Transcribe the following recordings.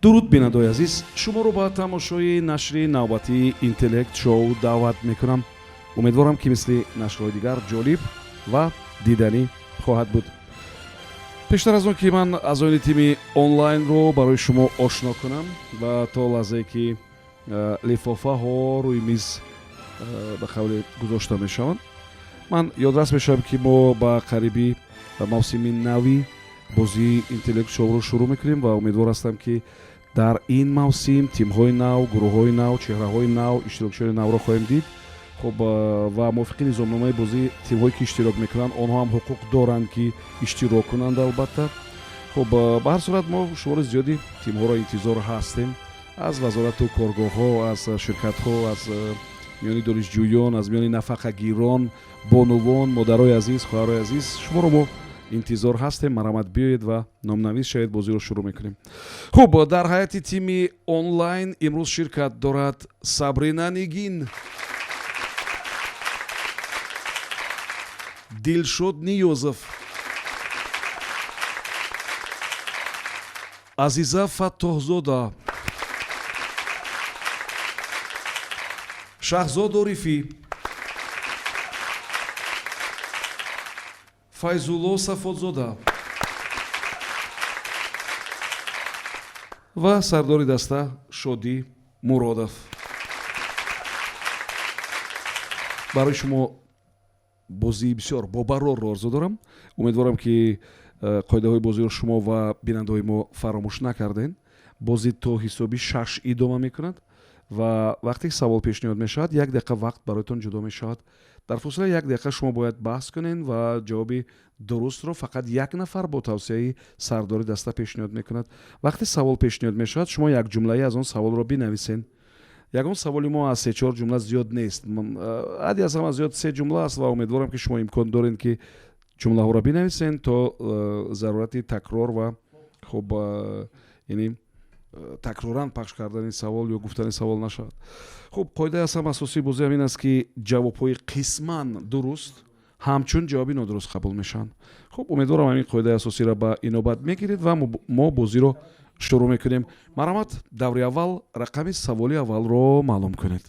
дуруд бинандои азиз, шуморо ба тамошои нашри навбатии интеллект шоу даъват мекунам. умедворам ки мисли нашрҳои дигар ҷолиб ва диданӣ хоҳад буд. пештар аз он ки ман аъзоини тими онлайнро барои шумо ошно кунам ва то лаҳзае ки лифофаҳо рӯи миз ба қавле гузошта мешаванд, ман ёдрас мешавам ки мо ба қариби мавсими нави бозии интеллект шоуро шурӯъ мекунем ва умедвор ҳастам ки дар ин мавсим тимҳои нав, гурӯҳҳои нав, чеҳраҳои нав, иштирокчиёни навро хоҳем дид. хуб ва мувофиқи низомномаи бозӣ тимҳое ки иштирок мекунанд онҳо ҳам ҳуқуқ доранд ки иштирок кунанд. албатта хуб ба ҳар сурат мо шумори зиёди тимҳоро интизор ҳастем аз вазорату коргоҳҳо, аз ширкатҳо, аз миёни донишҷӯён, аз миёни нафақагирон, бонувон, модарои азиз, хоҳарои азиз, шуморо мо интизор ҳастем. марҳамат биёед ва номнавис шавед. бозиро шурӯъ мекунем. хуб дар ҳайати тими онлайн имрӯз ширкат дорад Сабрина Нигин, Дилшод Ниёзов, Азиза Фаттоҳзода, Шаҳзод Орифӣ, Файзулло Сафотзода ва сардори даста Шодӣ Муродов. барои шумо бозии бисёр бобарорро орзу дорам. умедворам ки қоидаҳои бозиро шумо ва бинандаҳои мо фаромӯш накардем. бозӣ то ҳисоби 6 идома мекунад ва вақте савол пешниҳод мешавад 1 дақиқа вақт бароятон ҷудо мешавад. дар фосилаи 1 дақиқа шумо бояд баҳс кунед ва ҷавоби дурустро фақат 1 нафар бо тавсияи сардори даста пешниҳод мекунад. вақте савол пешниҳод мешавад шумо як ҷумлаи аз он саволро бинависед. ягон саволи мо аз 3-4 ҷумла зиёд нест. ҳадди аз ҳама зиёд 3 ҷумла аст ва умедворам ки шумо имкон доред ки ҷумлаҳоро бинависед то зарурати такрор ва хуб яъне такроран пахш кардани савол ё гуфтани савол нашавад. хуб қоидаи аз ҳам асосии бозӣ ҳамин аст ки ҷавобҳои қисман дуруст ҳамчун ҷавоби нодуруст қабул мешаванд. хуб умедворам ҳамин қоидаи асосиро ба инобат мегиред ва мо бозиро шурӯъ мекунем. марҳамат, даври аввал рақами саволи аввалро маълум кунед.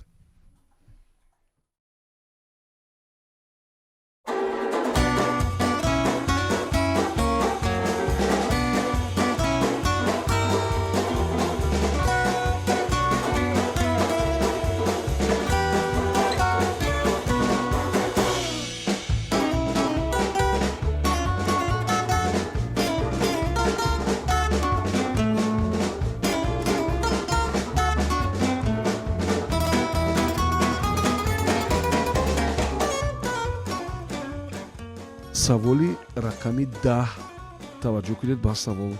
саволи рақами 10. таваҷҷӯҳ кунед ба савол.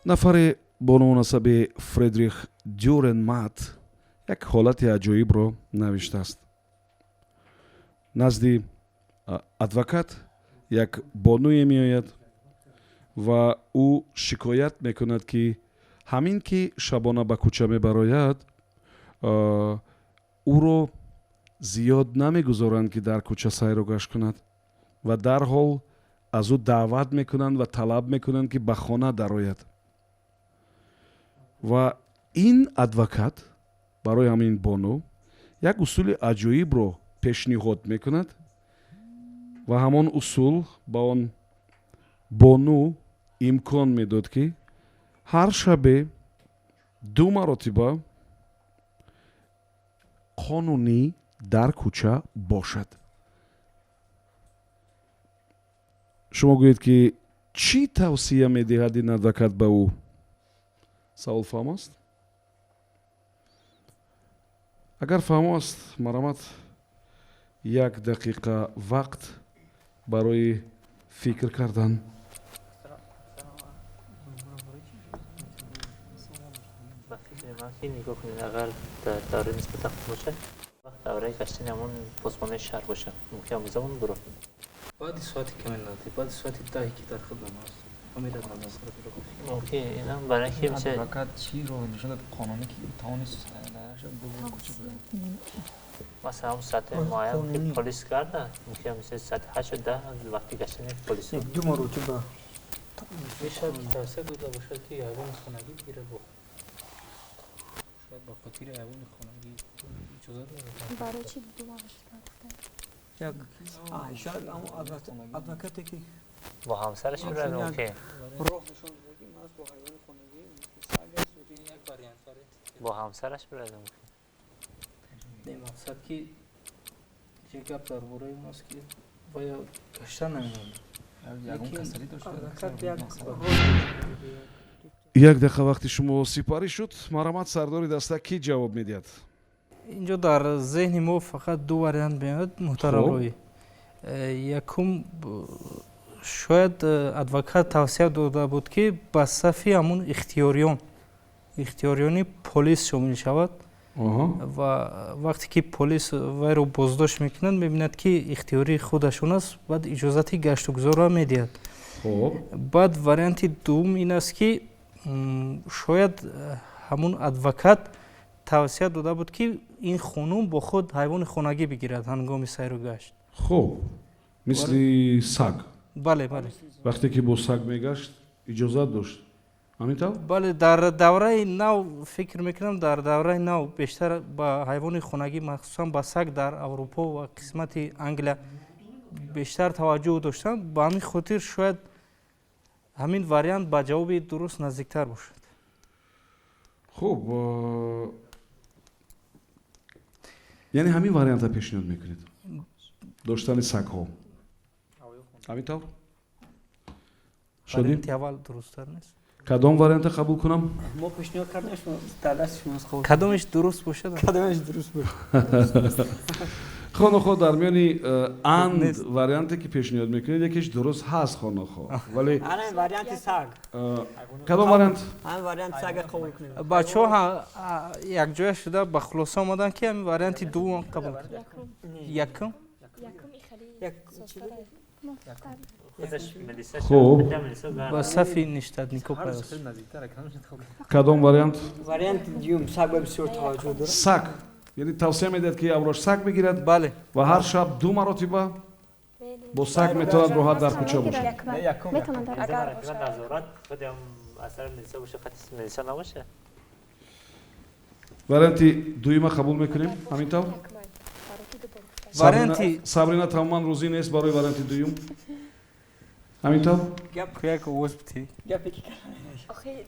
нафаре бо номунасаби Фредрих Дюренмат як ҳолати аҷоибро навиштааст. назди адвокат як бонуе меояд ва ӯ шикоят мекунад ки ҳамин ки шабона ба кӯча мебарояд ӯро зиёд намегузоранд ки дар кӯча сайру гашт кунад ва дарҳол аз ӯ даъват мекунанд ва талаб мекунанд ки ба хона дарояд. ва ин адвокат барои ҳамин бону як усули аҷоибро пешниҳод мекунад ва ҳамон усул ба он бону имкон медод ки ҳар шабе 2 маротиба қонунӣ дар кӯча бошад. шумо гӯед ки чӣ тавсия медиҳад ин адвокат ба ӯ? савол фаҳм аст? агар фаҳм аст, марҳамат, 1 дақиқа вақт барои фикр кардан. نگاه کنید اگر در دوره نسبت وقت باشه وقت دوره گشتن همون پاسبان شهر باشه ممکن میزمون برو بعد ساعتی که من ناتی بعد ساعتی دهی که در خدمت است امید از نظر رو اوکی اینا برای کی میشه فقط چی رو نشون داد قانونی که توانست درش دو کوچه بره مثلا اون ساعت معین که پلیس کرده ممکن میشه ساعت 8 و 10 وقتی گشتن پلیس 2 مرتبه بشد توسعه داده باشد که حیوان خانگی بگیره با شاید با خاطر حیوان خانگی اجازه داره برای چی دو ماه گفتن؟ شاید اما ادوکاتی که با همسرش بره اوکی. راه نشون بده که من با حیوان خانگی سگ است و این یک واریانت داره با همسرش بره اوکی. به مقصد که یک گپ در باره این است که باید گشتن نمیدونم یگون کسری داشت як дақиқа вақти шумо сипарӣ шуд марамат сардори даста кӣ ҷавоб медиҳад? اینجا در ذهن ما فقط دو واریانت میاد محترم روی یکم شاید ادوکات توصیه داده بود که به صف همون اختیاریون پلیس شامل شود و وقتی که پلیس وی رو بازداشت میکنند میبیند که اختیاری خودشون است بعد اجازت گشت و گذار را میدهد. بعد واریانت دوم این است که شاید همون ادوکات توصیه داده بود که این خانوم با خود حیوان خانگی بگیرد هنگام سیر و گشت. خب مثل سگ بله بله وقتی که با سگ میگشت اجازت داشت همینطور؟ بله در دوره نو فکر میکنم در دوره نو بیشتر با حیوان خانگی مخصوصا با سگ در اروپا و قسمت انگلیا بیشتر توجه داشتن با همین خاطر شاید همین واریانت با جواب درست نزدیکتر باشد. خب یعنی همین واریانت پیشنهاد میکنید داشتن سگ ها همینطور؟ واریانت اول درست‌تر نیست؟ کدام واریانت قبول کنم؟ ما پیشنهاد کردیم شما در دست شماست خب کدامش درست باشد؟ کدامش درست بود خانوخو در میانی اند واریانتی که پیشنهاد میکنید یکیش درست هست خانوخو ولی الان واریانت سگ کدام واریانت؟ الان واریانت سگ قبول کنیم بچه‌ها یک جای شده به خلاصه آمدن که همین واریانت دوم قبول کنند. یکم خودش ملیسا خب. با صفی نشتد نیکو پیوست. کدام واریانت؟ واریانت دیوم سگ بسیار توجه داره سگ یعنی توصیه میدهد که اوراش سگ بگیرد بله و هر شب 2 مرتبه با سگ میتواند راحت در کوچه باشه. میتونن در اگر نظارت خود هم اثر ملیسا باشه خط ملیسا نباشه. واریانت دویمه قبول میکنیم همینطور؟ واریانت سابرینا تماما روزی نیست برای واریانت دویم همینطور؟ یک واسطی گپی که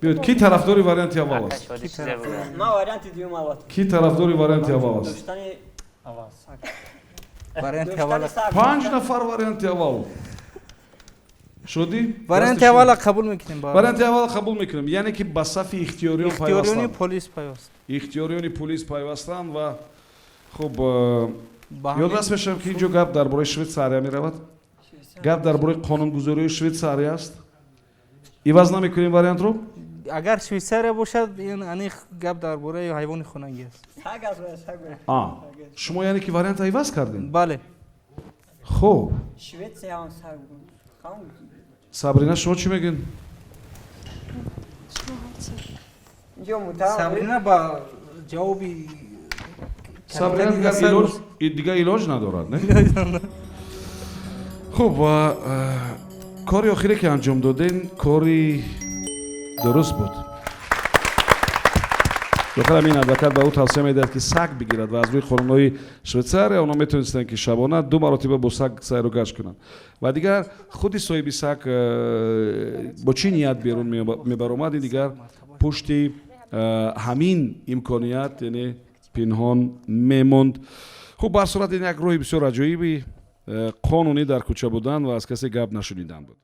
بیاید کی طرفداری واریانت اول است؟ ما واریانت دیوم اول کی طرفداری واریانت اول است؟ داشتن واریانت اول 5 نفر واریانت اول شدی؟ واریانت اول قبول میکنیم واریانت اول قبول میکنیم یعنی که به صف اختیاریون اختیاریون پیوستند پلیس پیوست اختیاریون پلیس پیوستند و خب یادداشت میشم که اینجا گپ درباره شویتساریا میرود گپ درباره قانونگذاری شویتساریا است عوض نمیکنیم واریانت رو اگر شویساریا باشد این انیخ گپ درباره حیوان خانگی است. سگ است سگ شما یعنی که واریانت عوض کردین بله خب شویت هم سگ بود خام سابرینا شما چی میگین اینجا متهم سابرینا با جوابی سابرینا دیگه علاج ندارد نه خب و کاری آخری که انجام دادین کاری درست بود داخل همین ادوکات به او توصیه میدهد که سگ بگیرد و از روی قانون‌های شویتساریا اونا میتونستن که شبانه 2 مرتبه با سگ سیر و گشت کنند و دیگر خودی صاحب سگ با چی نیت بیرون میبرآمد دیگر پشتی همین امکانیت یعنی پنهان میموند خب بر صورت این یک روی بسیار عجیبی قانونی در کوچه بودن و از کسی گپ نشنیدن بود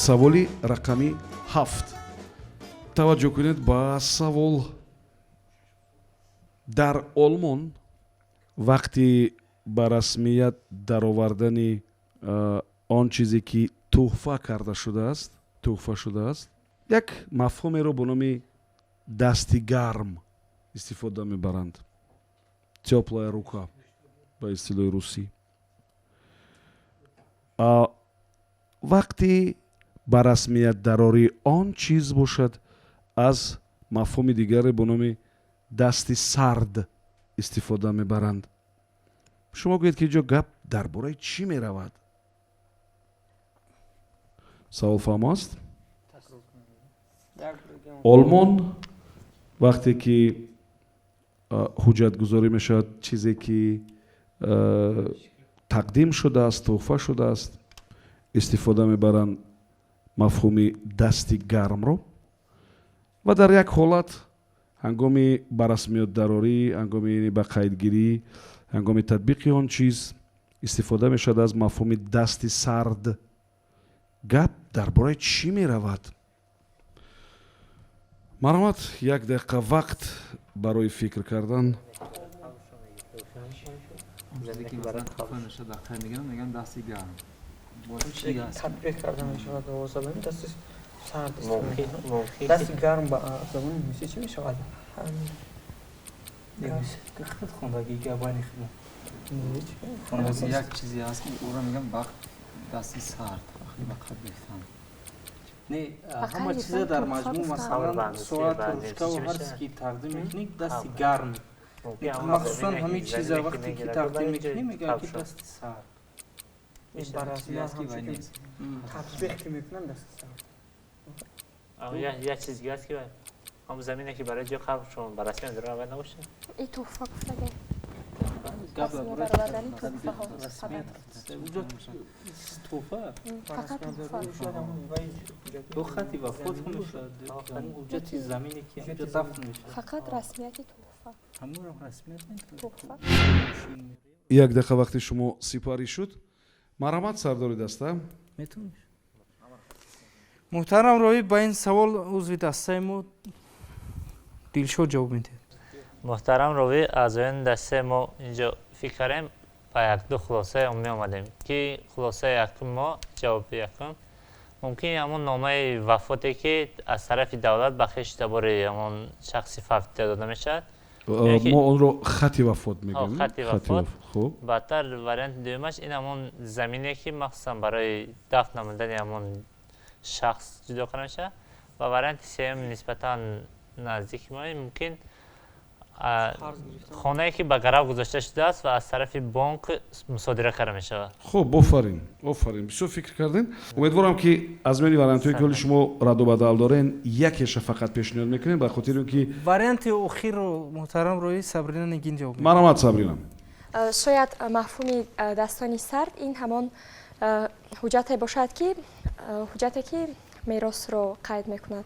саволи рақами 7 таваҷҷӯҳ кунед ба савол дар олмон вақти ба расмият даровардани он чизе ки тӯҳфа карда шудааст тӯҳфа шудааст як мафҳумеро бо номи дасти гарм истифода мебаранд тёплая рука ба истилоҳи русӣ вақте ба расмият дарорӣ он чиз бошад аз мафҳуми дигаре бо номи дасти сард истифода мебаранд. шумо гӯед ки инҷо гап дар бораи чӣ меравад? савол фаҳмо аст? олмон вақте ки ҳуҷҷатгузорӣ мешавад, чизе ки тақдим шудааст, туҳфа шудааст, истифода мебаранд мафҳуми дасти гармро ва дар як ҳолат ҳангоми ба расмиётдарорӣ, ҳангоми ба қайдгирӣ, ҳангоми татбиқи он чиз истифода мешавад аз мафҳуми дасти сард. гап дар бораи чӣ меравад? марҳамат, як дақиқа вақт барои фикр кардан. تطبیق کرده می شود و زبان دست سرد ممکن دست گرم با زبان انگلیسی چی می شود؟ خود خوندگی گبانی خودم یک چیزی هست که او را میگم وقت دستی سرد وقتی به قد ریختن. نه همه چیزا در مجموع مثلا ساعت روشکا و هر چیزی که تقدیم میکنی دستی گرم، مخصوصا همین چیزا وقتی که تقدیم میکنی میگه که دستی سرد. برای تطبیق که میکنن دست سرد. یه چیزی هست که هم زمینه که برای جا قبل شما برای رسمی در اول نباشه. این توفه گفتگه قبل برای بدنی توفه ها توفه فقط توفه دو خطی وفات هم شد همون حجت زمینی که همجا دفن میشه فقط رسمیت توفه همون هم رسمیت نیست توفه як дақиқа вақти шумо сипарӣ шуд. марҳамат, сардори даста. میتونی محترم روی با این سوال عضو دسته ما دلشاد جواب میده. محترم روی از این دسته ما اینجا فکر کردیم با یک دو خلاصه می آمدیم که خلاصه یکم ما جواب یکم ممکن همون نامه وفاتی که از طرف دولت بخش درباره همون شخصی فقط داده میشد мо онро хати вафот мегӯем. خطی وفات خب بدتر وارنت دومش این همون زمینی که مخصوصا برای دفن نموندن همون شخص جدا کنه میشه و وارنت سیم نسبتا نزدیک ما ممکن خانه‌ای که به گرو گذاشته شده است و از طرف بانک مصادره کرده می شود. خب آفرین بسیار فکر کردین. امیدوارم که از میان وارنت‌هایی که حالی شما رد و بدل دارین یکیش فقط پیشنهاد میکنین به خاطر اینکه وارنت اخیر رو محترم روی صبرینا نگین جواب میده. مرحمت صبرینا. شاید مفهوم دستانی سرد این همان حجت باشد که حجتی که میراث رو قید میکند.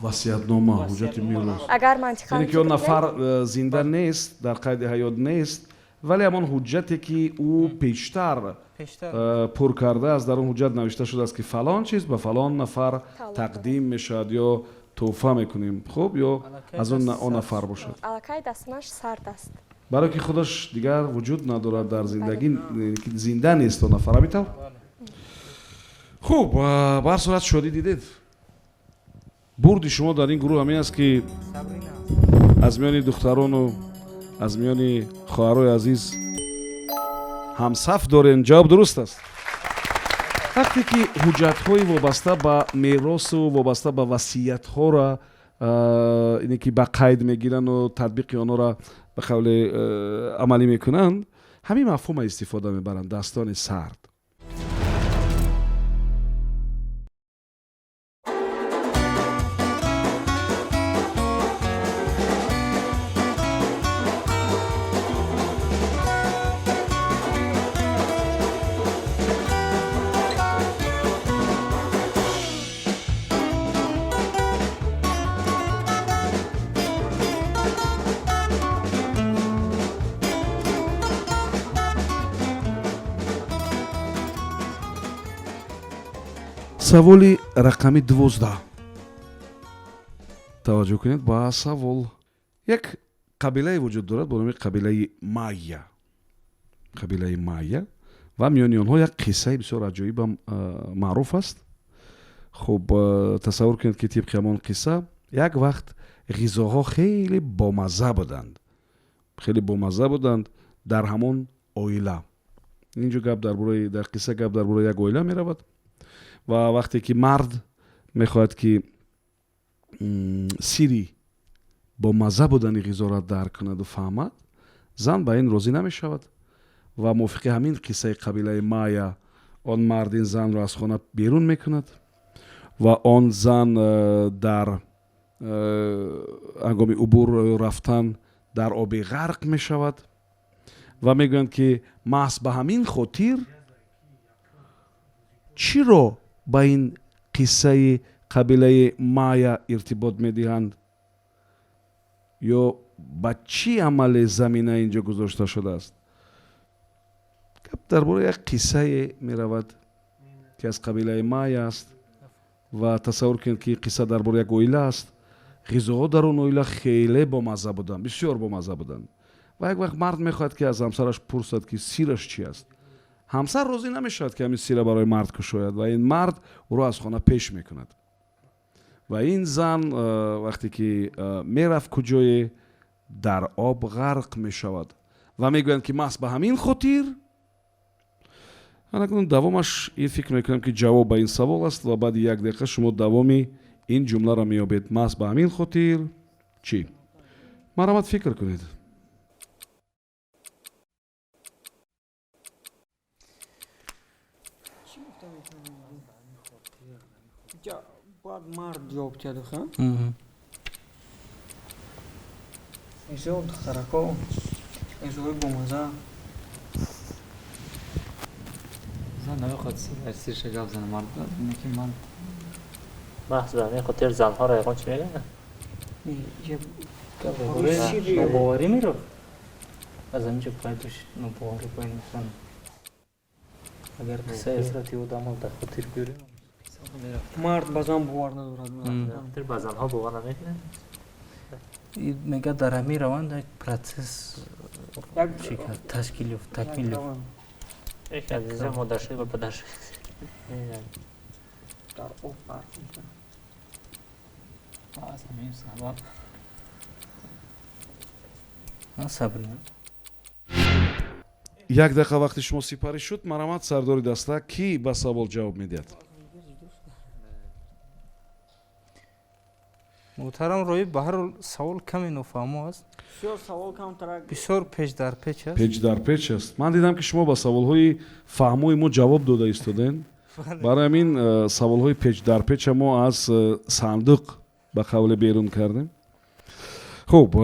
وصیت‌نامه حجت میراث. اگر منطقاً یعنی که اون نفر زنده نیست، در قید حیات نیست، ولی همان حجتی که او پیشتر پر کرده است در اون حجت نوشته شده است که فلان چیز به فلان نفر تقدیم میشد یا توفه میکنیم. خب یا از اون نفر باشد. علاقه دستانش سرد است. برای که خودش دیگر وجود ندارد در زندگی، زنده نیست اون نفر. همینطور؟ خوب، به هر صورت شادی دیدید. برد شما در این گروه همین است که از میان دختران و از میان خواهرای عزیز همصف دارین. جواب درست است. وقتی که حجت‌های وابسته به میراث و وابسته به وصیت‌ها را اینی که به قید میگیرن و تطبیق آنها را به قول عملی میکنند، همین مفهوم استفاده میبرند، دستان سرد. саволи рақами 12. таваҷҷӯҳ кунед ба савол. як қабилае вуҷуд дорад бо номи қабилаи майя. қабилаи майя ва миёни онҳо як қиссаи бисёр аҷоиба маъруф аст. хуб, тасаввур кунед ки тибқи ҳамон қисса як вақт ғизоҳо хеле бомазза буданд. хеле бомазза буданд дар ҳамон оила. اینجا گپ درباره در قصه گپ درباره یک اویله میرود و وقتی که مرد میخواهد که سیری با مزه بودن غذا را درک کند و فهمد، زن به این راضی نمیشود و موافق همین قصه قبیله مایا آن مرد این زن را از خانه بیرون میکند و آن زن در هنگام عبور رفتن در آب غرق میشود و میگویند که محض به همین خاطر چرا به این قصه قبیله مایا ارتباط میدهند یا با چی عمل زمینه اینجا گذاشته شده است؟ درباره یک قصه می رود که از قبیله مایا است و تصور کنید که قصه درباره یک اویله است. غذاها در اون اویله خیلی بامزه بودن، بسیار بامزه بودن و یک وقت مرد میخواد که از همسرش پرسد که سیرش چی است. همسر راضی نمیشود که همین سیر برای مرد کشاید و این مرد او را از خانه پیش میکند و این زن وقتی که میرفت کجای در آب غرق میشود و میگویند که محض به همین خاطر. اکنون دوامش این فکر میکنم که جواب به این سوال است و بعد یک دقیقه شما دوامی این جمله را میابید. محض به همین خاطر چی؟ مرامت فکر کنید. باید مرد جواب کرده خواهم مهم. اینجا خرکا اینجا با مزه زن نمیخواد سیرش گپ زنه مرد اینه که من محض به همین خاطر زنها رایگان چی میگن؟ یه ناباوری میره از همینجا پایدش ناباوری باید میکنه. اگر قصه حضرت او دامال در خاطر بیاریم مرد بازم باور ندارد. خاطر به زنها باور نمیکنه؟ میگه در همین روند یک پروسس چی کرد تشکیل یافت تکمیل یافت. یک عزیزه مادر شد و پدر شد. در آب غرق میشن. از همین صحبت صبر نه. یک دقیقه وقتی شما سپاری شد مرامت سرداری دسته کی به سوال جواب میدهد؟ محترم روی به هر حال سوال کمی نفهمو است. بسیار سوال کم ترک بسیار پیچ در پیچ است. پیچ در پیچ است. من دیدم که شما با سوال‌های فهموی ما جواب داده ایستادین. برای همین سوال‌های پیچ در پیچ ما از صندوق به قول بیرون کردیم. خب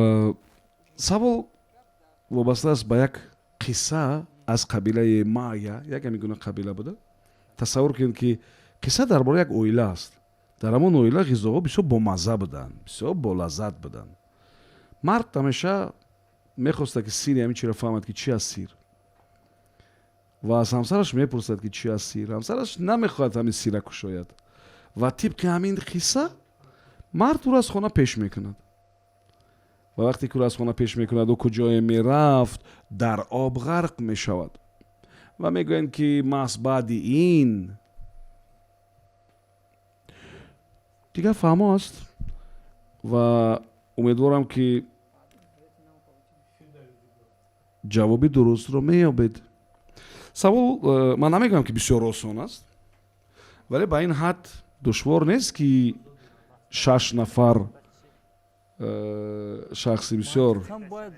سوال وابسته است به یک قصه از قبیله مایا. یک میگونه قبیله بوده. تصور کنید که قصه درباره یک اویله است. در همون اویله غذاها بسیار بامزه بودن، بسیار بالذت بودن. مرد همیشه میخواسته که سیر همین چی را فهمد که چی از سیر و از همسرش میپرسد که چی از سیر. همسرش نمیخواد همین سیر کشاید و طبق همین قصه مرد او را از خانه پیش میکند و وقتی که او را از خانه پیش میکند و کجای میرفت در آب غرق میشود و میگویند که محض بعد این دیگه فهمه است و امیدوارم که جوابی درست رو میابید. سوال من نمیگم که بسیار آسان است ولی با این حد دشوار نیست که 6 نفر شخصی بسیار باید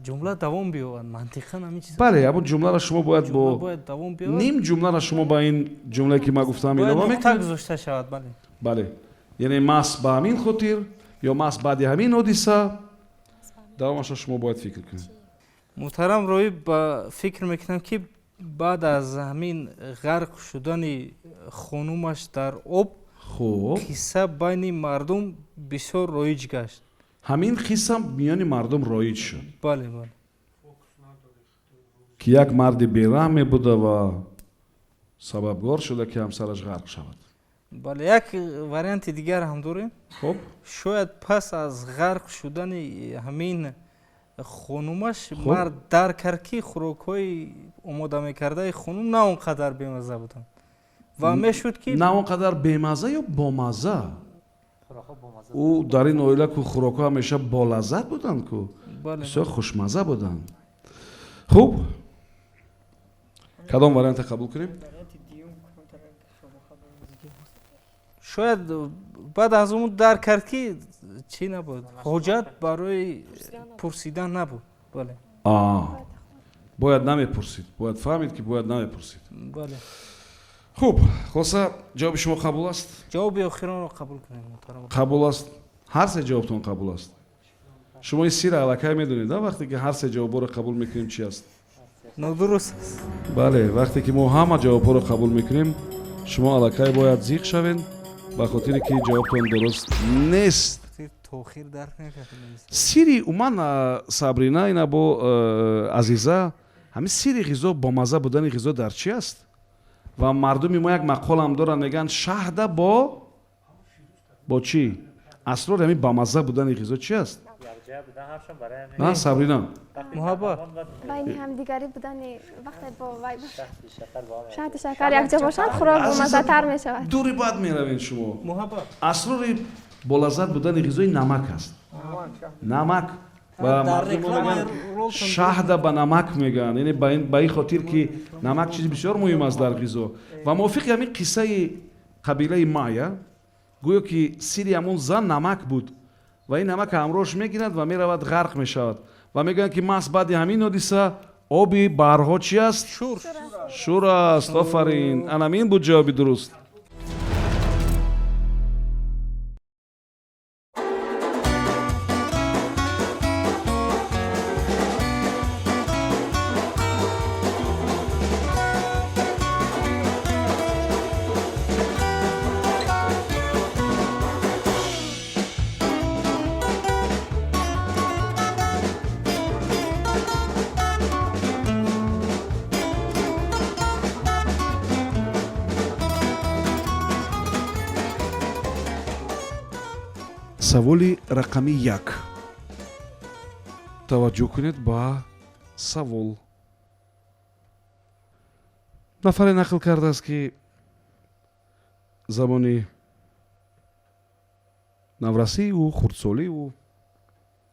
جمله دوام بیاورد منطقاً همین چیز. بله اما جمله را شما باید با دوام بیاورد. نیم جمله را شما با این جمله که ما گفتم باید ادامه نقطه میکنید. گذاشته شود. بله بله یعنی محض به همین خاطر یا محض بعد همین حادثه دوامش شما باید فکر کنید. محترم روی با فکر میکنم که بعد از همین غرق شدن خانومش در آب خب قصه بین مردم بسیار رایج گشت. همین قصه میان مردم رایج شد بله بله که یک مرد بیرحم بوده و سببگار شده که همسرش غرق شود. بله یک وریانت دیگر هم داریم. خب شاید پس از غرق شدن همین خانومش مرد در کرد که خوراک‌های آماده می‌کرده خانوم نه اونقدر بمزه بودن و میشد که نه اونقدر بمزه یا بامزه. او در این اویله که خوراک‌ها همیشه بالذت بودن که بله بسیار خوشمزه بودن. خب کدام وارینت قبول کنیم؟ وаріанти дуюм камтар шумо хабар шояд баъд аз он дарк кард ки чӣ набуд ҳоҷат барои пурсидан набуд. бале бояд намепурсид, бояд фаҳмид ки бояд намепурсид. бале хуб, хулоса ҷавоби шумо қабул аст? ҷавоби охиронро қабул кунем муҳтарам. қабул аст. ҳар се ҷавобтон қабул аст. шумо ин сирра аллакай медонед, вақте ки ҳар се ҷавобҳоро қабул мекунем чӣ аст? нодуруст аст. бале, вақте ки мо ҳама ҷавобҳоро қабул мекунем, шумо аллакай бояд зиқ шавед ба хотире ки ҷавобтон дуруст нест. то охир дарк накардем. сири уман Сабрина ина бо Азиза ҳамин сири ғизо бо мазза будани ғизо дар чи аст? ва мардуми мо як мақолам доранд мегӯянд шаҳда бо чӣ? асрори ҳамин ба мазза будани ғизо чи аст? на Сабрина муҳаббат байни ҳамдигарӣ будани вақте бо вай шаҳди шакар якҷо бошад хӯрок бомаззатар мешавад. дури бад меравед шумо. муҳаббат асрори болаззат будани ғизои намак аст. намак ва мардум мо мегӯянд шаҳда ба намак мегӯянд, яъне ба ин хотир ки намак чизи бисёр муҳим аст дар ғизо. ва мувофиқи ҳамин қиссаи қабилаи Майя гӯё ки сири ҳамон зан намак буд ва ин намак ҳамроҳш мегирад ва меравад ғарқ мешавад ва мегӯянд ки маҳз баъди ҳамин ҳодиса оби баҳрҳо чи аст? шур аст. офарин, анамин буд ҷавоби дуруст. саволи рақами 1. таваҷҷӯҳ кунед ба савол. нафаре нақл кардааст ки замони наврасии ӯ, хурдсолии ӯ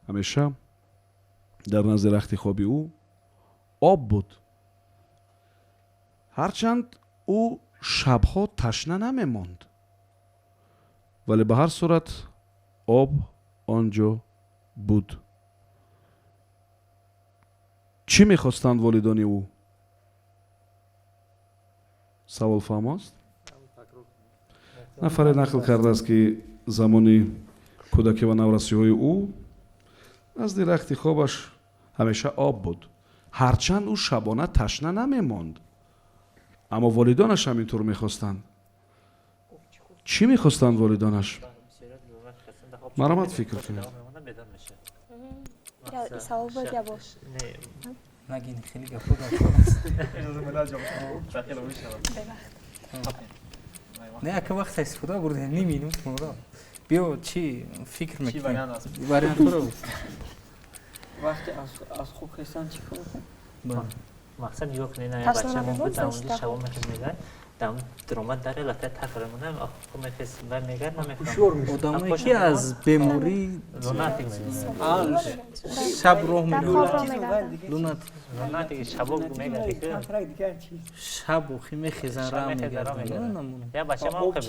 ҳамеша дар назди рахти хоби ӯ об буд. ҳарчанд ӯ шабҳо ташна намемонд, вале ба ҳар сурат об онҷо буд. чӣ мехостанд волидони ӯ? савол фаҳмост? нафаре нақл кардааст ки замони кӯдакӣ ва наврасиҳои ӯ назди рахти хобаш ҳамеша об буд. ҳарчанд ӯ шабона ташна намемонд, аммо волидонаш ҳамин тур мехостанд. чӣ мехостанд волидонаш? маромад фикр кунед. савол буд я бош? нагин хеле гапо не ака вақт истифода бурдем неминум шуморо. биё чӣ фикр мекунед? вариантҳоро вақте аз хуб хестан чӣ кор кунем? мақсад ёк не на бача мо буд даунди шаво мекунем даун дромад даре лафет тафрамона ахо мефес ва мегар намефам одамое ки аз беморӣ лунатик шаб роҳ лунатик лунатик шабо мегар шаб охи мехезан рам мегардон я бача мо хаб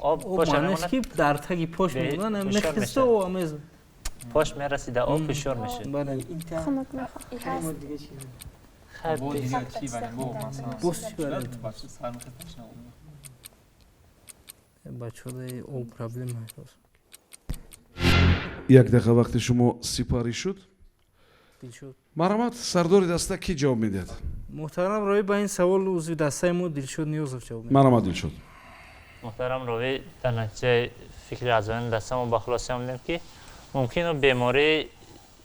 об манеш ки дар таги пош мегӯянд мехезто амез пош мерасида об фишор мешад хунук мехост бачаҳои об проблема ҳаст. як дақиқа вақти шумо сипарӣ шуд. маромад, сардори даста кӣ ҷавоб медиҳад? муҳтарам равӣ ба ин савол узви дастаи мо Дилшод Ниёзов ҷавоб медиҳад. маромад Дилшод. муҳтарам равӣ дар натиҷаи фикри аъзоёни даста мо ба хулоса омадем ки мумкин бемории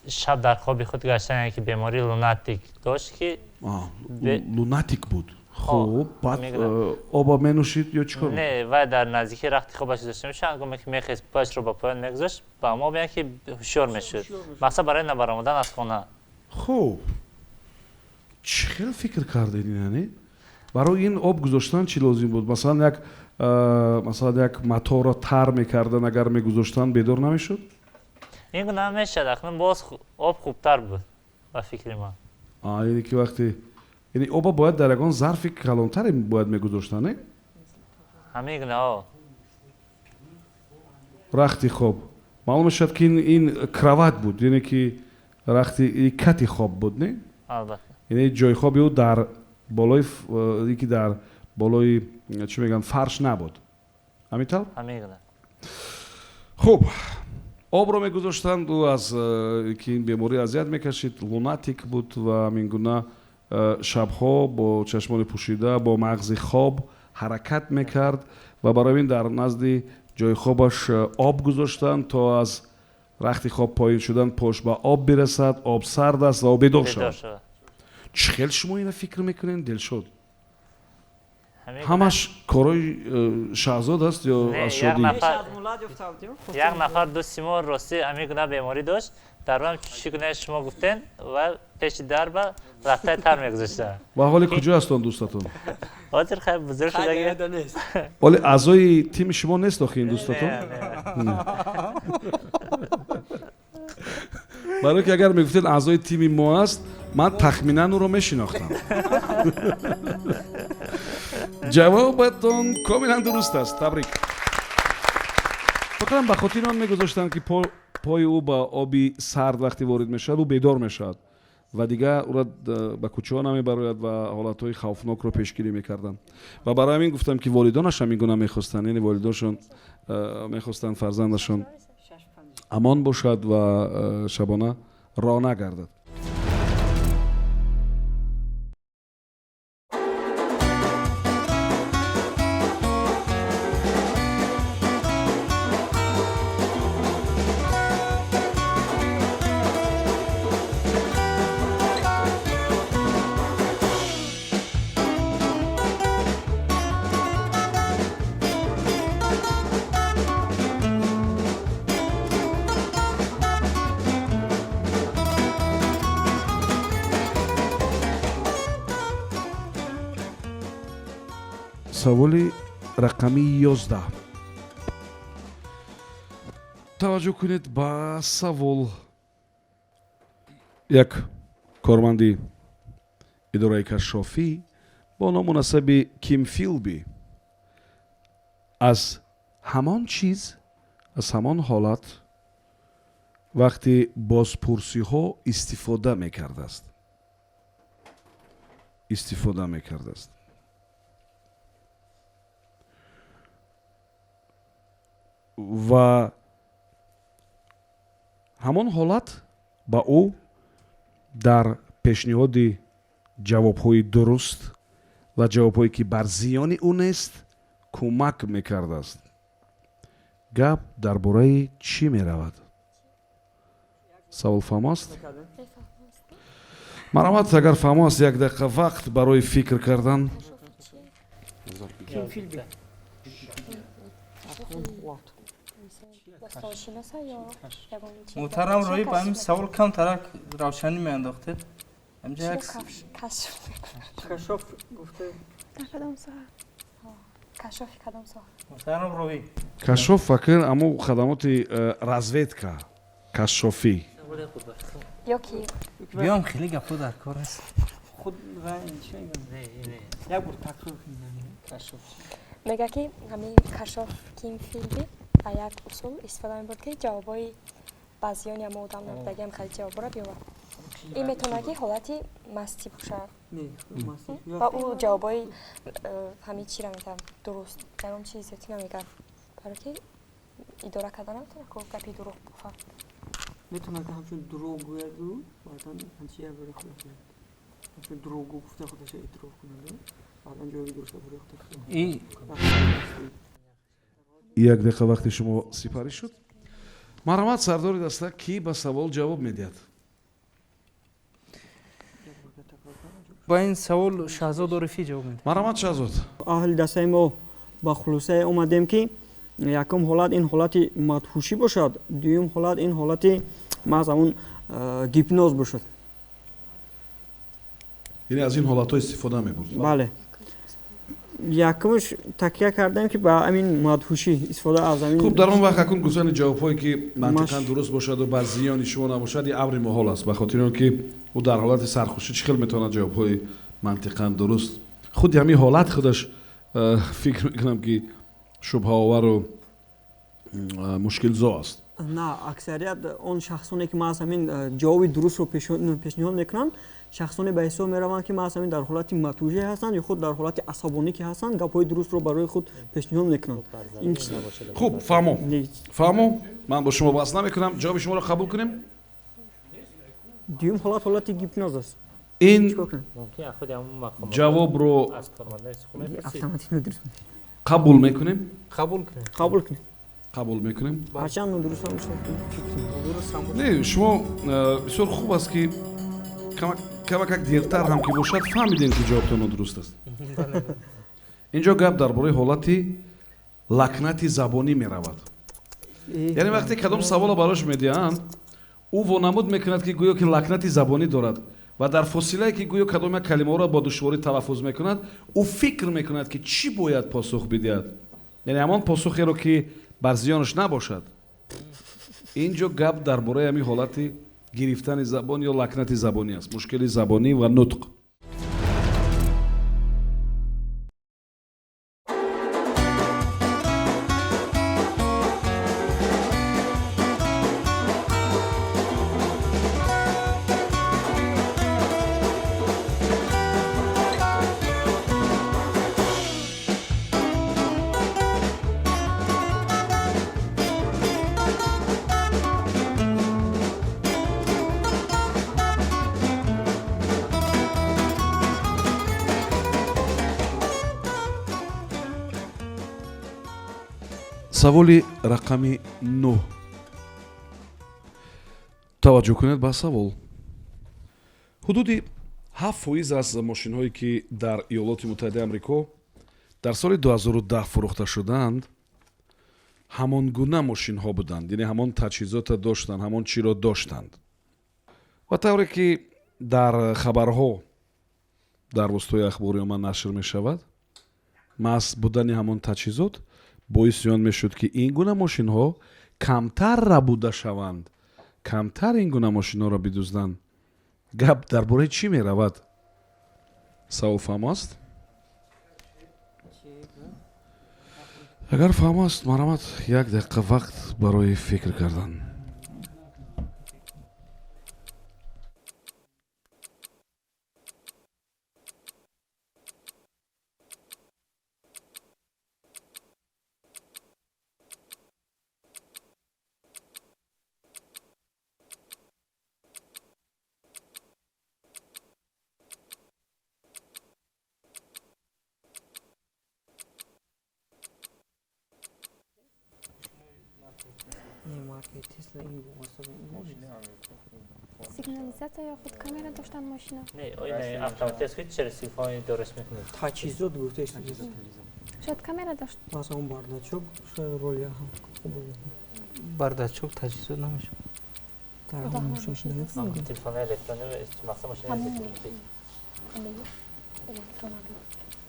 шаб дар хоби худ гаштан, яке бемории лунатик дошт ки лунатик буд. хуб, баъд оба менӯшид ё чӣ кор? не, вай дар наздики рахти хобаш гузошта мешуд. ҳангоме ки мехест пашро ба поён мегузошт, ба мо биён ки ҳушёр мешуд. мақсад барои набаромадан аз хона. хуб, чӣ хел фикр кардед яъне? барои ин об гузоштан чӣ лозим буд? масалан як маторо тар мекардан, агар мегузоштан бедор намешуд? ин гуна мешад, ахнун боз об хубтар буд ба фикри ман. яъне ки вақте یعنی оба باید در یگان ظرف کلانتری باید میگذاشتن نه؟ همین نه رختی خواب معلوم شد که این کراوات بود یعنی که رختی کتی خواب بود نه؟ البته یعنی جای خوابی او در بالای یکی در بالای چی میگن فرش نبود همینطور؟ همین نه خب آب رو میگذاشتند و از که این بیماری اذیت میکشید لوناتیک بود و همین گونه شبها با چشمان پوشیده با مغز خواب حرکت میکرد و برای این در نزد جای خوابش آب گذاشتند تا از رخت خواب پایین شدن پشت به آب برسد آب سرد است و بیدار شد چخیل شما این فکر میکنین دلشد همش کارای شهزاد است یا از شادی یک نفر دوستی ما راستی همین گونه بیماری داشت در هم چگونه شما گفتین و پیش در به رفته تر میگذاشتن و حالی کجا هستن دوستاتون؟ حاضر خیلی بزرگ شده نیست. ولی اعضای تیم شما نیست آخه این دوستاتون؟ برای که اگر میگفتین اعضای تیم ما است من تخمینا او رو میشناختم جوابتون کاملا درست است تبریک فکرم به خاطر آن میگذاشتن که پای او با آبی سرد وقتی وارد میشد او بیدار میشد و دیگه او را به کوچه ها نمیبراید و حالتهای خوفناک رو پیشگیری میکردن و برای همین گفتم که والدانش هم این گونه میخواستن یعنی والدانشون میخواستن فرزندشون امان باشد و شبانه راه نگردد سوالی رقمی 11 توجه کنید با سوال یک کارمندی اداره کشافی با نامناسب کیم فیلبی از همان چیز از همان حالت وقتی بازپرسی ها استفاده میکرده است و همان حالت با او در پیشنهاد جوابهای درست و جوابهایی که بر زیان او نیست کمک میکرده است گپ درباره چی میرود سوال فهم است مرحمت اگر فهم است یک دقیقه وقت برای فکر کردن محترم روی با این سوال کم ترک روشنی می انداختید همجا یک کشاف گفته در کدام ساعت؟ کشاف کدام ساعت؟ محترم روی کشاف فکر اما خدمات разведка کشافی یا کی؟ بیام خیلی گپو در کار است خود رنگ چی یک بار تکرار کنیم کشاف میگه که همین کشاف کیم فیلبی با یک اصول استفاده می‌برد که جوابای بعضیان یا آدم نبودگی هم خیلی جواب را بیاورد این میتونه که حالتی مستی باشه و او جوابای همین چی را میتونم درست در اون چیزی نمیگه برای که اداره کردن نمیتونه که گپی دروغ بفهم میتونه که همچون دروغ گوید و بعدا همچی یک باری خلاص کنید همچون دروغ گفته خودش اعتراف کنند بعدا جوابی درست باری خود این یک دقیقه وقت شما سپاری شد مرحمت سردار دسته کی به سوال جواب میدهد با این سوال شهزاد عارفی جواب میده مرحمت شهزاد اهل دسته ما با خلاصه اومدیم که یکم حالت این حالت مدهوشی باشد دوم حالت این حالت محض اون گیپنوز باشد یعنی از این حالت ها استفاده میبرد بله یکمش تکیه کردیم که با همین مدهوشی استفاده از همین خب در اون وقت اکنون گفتن جواب هایی که منطقا درست باشد و بر زیان شما نباشد این امر محال است به خاطر اینکه او در حالت سرخوشی چخیل میتونه جواب های мантиқан дуруст худи ҳамин ҳолат худаш фикр мекунам ки шубҳаовару мушкилзо аст. نه اکثریت اون شخصانی که ما از همین جواب درست رو پیشنهاد میکنن شخصانی به حساب میروند که ما از همین در حالت متوجه هستند یا خود در حالت عصبانی که هستند گپ‌های درست رو برای خود پیشنهاد میکنن. این خوب فهمو من با شما بحث نمیکنم جواب شما رو قبول کنیم. دوم حالت گیپنوز است. این ممکن خود همون مقام جواب رو از کارمندان استخدام بپرسید. اتوماتیک درست قبول میکنیم. قبول کنید. قبول میکنیم. هرچند درست هم نه شما بسیار خوب است که کمک دیرتر هم که باشد فهمیدین که جوابتون درست است. اینجا گپ درباره حالتی لکنتی زبانی میرود. یعنی وقتی کدام سوال براش میدهند او وانمود میکند که گویا که لکنتی زبانی دارد و در فاصله که گویا کدام یک کلمه را با دشواری تلفظ میکند او فکر میکند که چی باید پاسخ بدهد. یعنی همان پاسخی رو که بر زیانش نباشد. اینجا گپ درباره همین حالتی گرفتن زبان یا لکنت زبانی است. مشکل زبانی و نطق. سوالی رقمی 9. توجه کنید با سوال. حدودی 7% از ماشین‌هایی که در ایالات متحده آمریکا در سال 2010 فروخته شدند همان گونه ماشین‌ها بودند. یعنی همان تجهیزات داشتند، همان چی را داشتند. و طوری که در خبرها در وسطای اخباری ما نشر می شود محض بودن همان تجهیزات باعث آن میشد که این گونه ماشین ها کمتر ربوده شوند، کمتر این گونه ماشین ها را بدزدند. گپ درباره چی می رود؟ سوال فهم است؟ اگر فهم است مرحمت 1 دقیقه وقت برای فکر کردن. سیگنالیزاتور یا خود کامera داشتن ماشینا؟ نه این اتوماتیک چه رسیفای درست میکنه؟ تجهیزات گفته شاید کامera داشت. مثلا اون باردچوب شاید رولی هم خوب باردچوب تجهیزات نمیشه. در همون ماشین نمیشه. تلفن الکترونیکی مثلا ماشین الکترونیکی.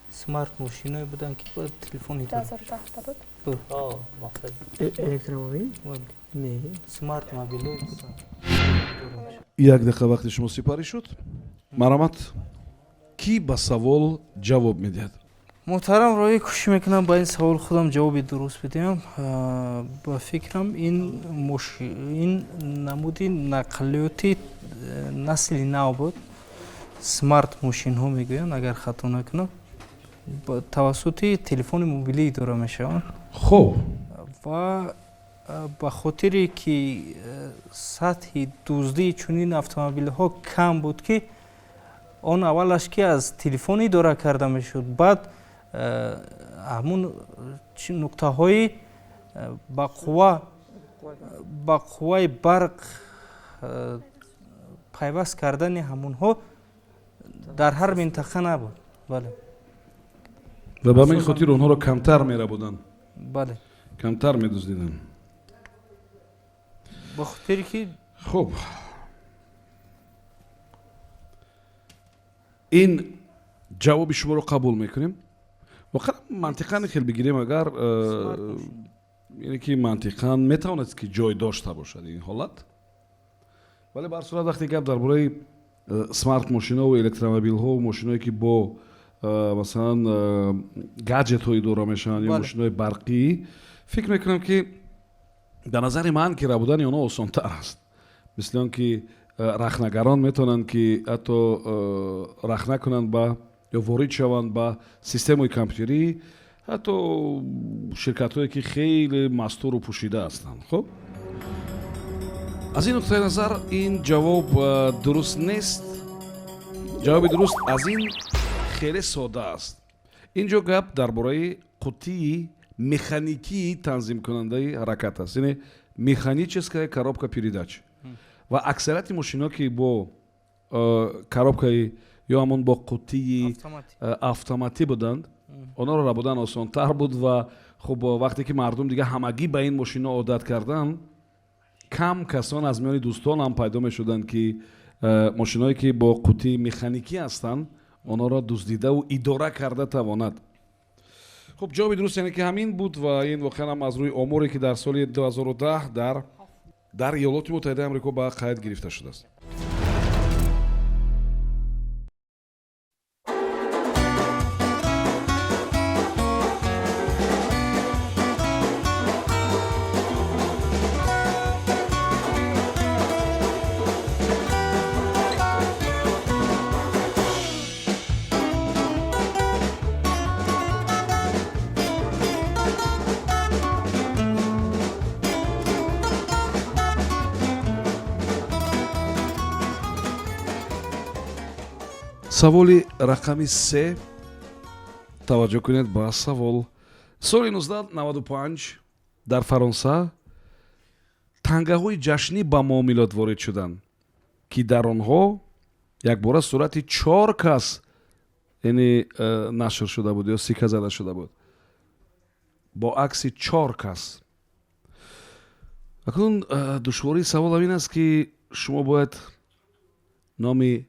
سمارت ماشینایی بودن که با تلفنی داشت. 2010 بود. آه مفید. الکتروموبیل؟ نه. سمارت موبیلای بودن. 1 دقیقه وقت شما سپاری شد. مرحمت کی با سوال جواب میدهد؟ محترم روی کوشش میکنم با این سوال خودم جواب درست بدم. با فکرم این نمودی نقلیاتی نسل نو بود. سمارت ماشین ها میگویند اگر خطا نکنم با توسط تلفن موبیلی اداره میشوند. خب و با خاطری که سطح دزدی چنین اتومبیل ها کم بود که آن اولش که از تلفن اداره کرده میشد، بعد همون نقطه های با قوه برق پیوست کردن همون ها در هر منطقه نبود. بله. و به همین خاطر اونها رو کمتر میره بودن. بله. کمتر میدزدیدن. با خاطری که خب این جواب شما رو قبول میکنیم. واقعا منطقا خیلی بگیریم اگر یعنی که منطقا میتواند که جای داشته باشد این حالت، ولی بر صورت وقتی گپ درباره смарт мошинову электромобилҳо мошиное ки бо масалан гаджетҳои дора мешаванд ё мошинаҳои барқӣ фикр мекунам ки ба назари ман ки рабудани онҳо осонтар аст мисли он ки рахнагарон метавонанд ки ҳатто рахна кунанд ба ё ворид шаванд ба системаи компютерӣ ҳатто ширкатҳое ки хеле мастуру пӯшида ҳастанд. хуб аз ин нуқтаи назар ин ҷавоб дуруст нест. ҷавоби дуруст аз ин хеле сода аст. ин ҷо гап дар бораи қутии механикии танзимкунандаи ҳаракат аст, яъне механическая коробка передач. ва аксарияти мошинҳо ки бо коробкаи ё ҳамон бо қутии автоматӣ буданд, онҳоро рабудан осонтар буд ва хуб вақте ки мардум дига ҳамагӣ ба ин мошинҳо одат карданд, кам касон аз миёни дӯстонам пайдо мешуданд ки мошинҳое ки бо қутии механикӣ ҳастанд онҳоро дуздидаву идора карда тавонад. хуб ҷавоби дуруст яъне ки ҳамин буд ва ин воқеан аз рӯи омуре ки дар соли 2010 дар иёлоти муттаҳидаи амрико ба қайд гирифта шудааст. саволи рақами 3 таваҷҷӯҳ кунед ба савол. соли 1995 дар фаронса тангаҳои ҷашнӣ ба муомилот ворид шуданд ки дар онҳо якбора сурати 4 кас яъне нашр шуда буд ё сика зада шуда буд бо акси 4 кас. акнун душвории савол ин аст ки шумо бояд номи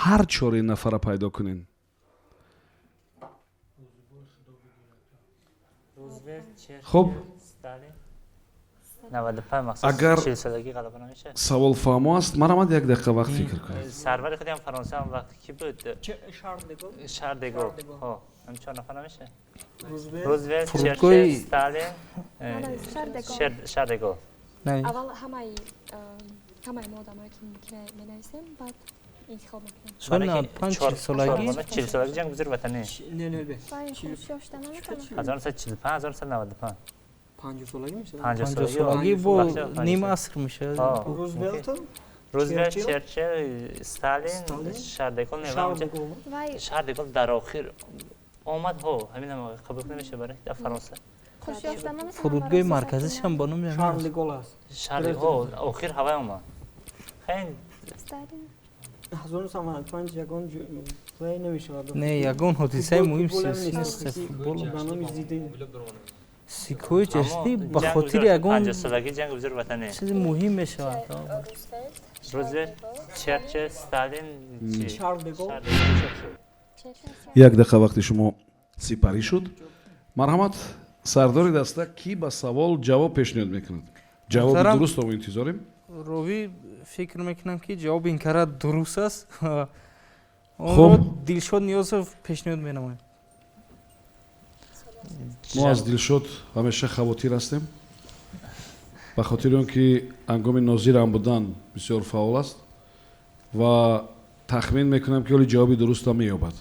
ҳар 4 нафара пайдо кунен. хуб агар савол фаҳмо аст марамад як дақиқа вақт фикр кунед. сарвари худи ҳам фаронса ҳам вақти ки буд шар де Гол ҳам 4 нафар намеша рузвелт черчилль сталин шар де Гол. аввал ҳамаи мо одамое ки менависем баъд интихоб мекунем. соли 95 солагӣ 40 солагӣ ҷанги бузург ватанӣ не 1945 1995 50 солагӣ мешавад. 50 солагӣ бо ним аср мешавад. рузвелт черчилль сталин шар де Гол шар де Гол дар охир омад ҳо ҳамина қабул намеша барои дар фаронса фурудгоҳи марказиш ҳам бо номи Шар де Гол аст. шар де Гол охир ҳавай омад. хеле 1995 ягон зай намешавад. не ягон ҳодисаи муҳим сиёсӣ нест футбол ба номи зидди сикои ҷашнӣ ба хотири ягон 50 солагӣ ҷанги бузург ватанӣ чизи муҳим мешавад. рузвелт черчилль сталин Шар де Гол як дақиқа вақти шумо сипарӣ шуд. марҳамат сардори даста ки ба савол ҷавоб пешниҳод мекунад. ҷавоби дурустро интизорем. ровӣ фикр мекунам ки ҷавоби ин кара дуруст аст. онро Дилшод Ниёзов пешниҳод менамоям. мо аз Дилшод ҳамеша хавотир ҳастем ба хотири он ки ҳангоми нозирам будан бисёр фаъол аст ва тахмин мекунам ки оли ҷавоби дурустро меёбад.